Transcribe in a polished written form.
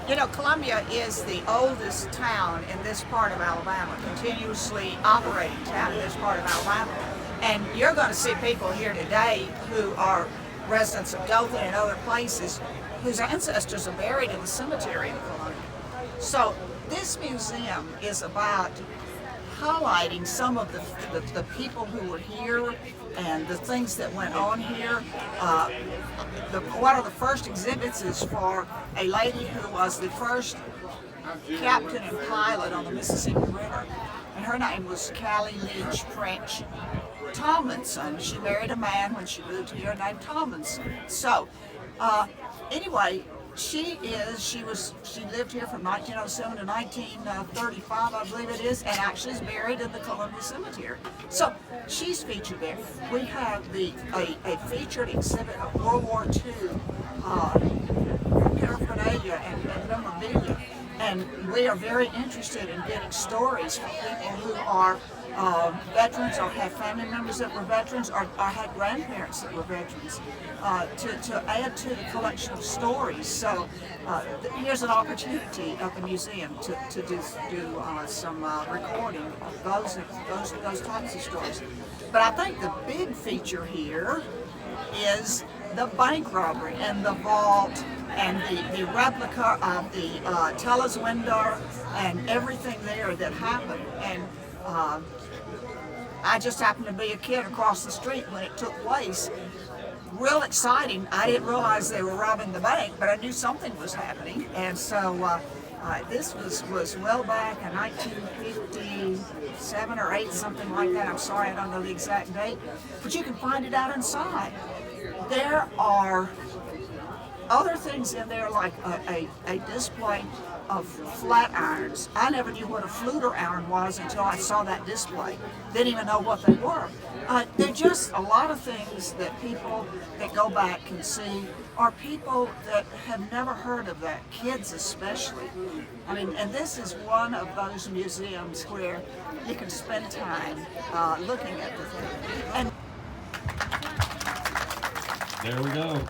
You know, Columbia is the oldest town in this part of Alabama, continuously operating town in this part of Alabama. And you're going to see people here today who are residents of Dothan and other places whose ancestors are buried in the cemetery in Columbia. So this museum is about highlighting some of the people who were here and the things that went on here. One of the first exhibits is for a lady who was the first captain and pilot on the Mississippi River, and her name was Callie Leach French Tomlinson. She married a man when she moved here named Tomlinson. So, anyway, she lived here from 1907 to 1935, I believe it is, and actually is buried in the Columbia Cemetery. So she's featured there. We have a featured exhibit of World War II paraphernalia and memorabilia, and we are very interested in getting stories from people who are veterans or have family members that were veterans or had grandparents that were veterans to add to the collection of stories. So here's an opportunity at the museum to do some recording of those types of stories. But I think the big feature here is the bank robbery and the vault and the replica of the teller's window and everything there that happened. And I just happened to be a kid across the street when it took place. Real exciting. I didn't realize they were robbing the bank, but I knew something was happening. And so this was well back in 1957 or 8, something like that. I'm sorry, I don't know the exact date. But you can find it out inside. There are other things in there, like a display of flat irons. I never knew what a fluter iron was until I saw that display. Didn't even know what they were. They're just a lot of things that people that go back can see, are people that have never heard of that, kids especially. I mean, and this is one of those museums where you can spend time looking at the thing. And there we go.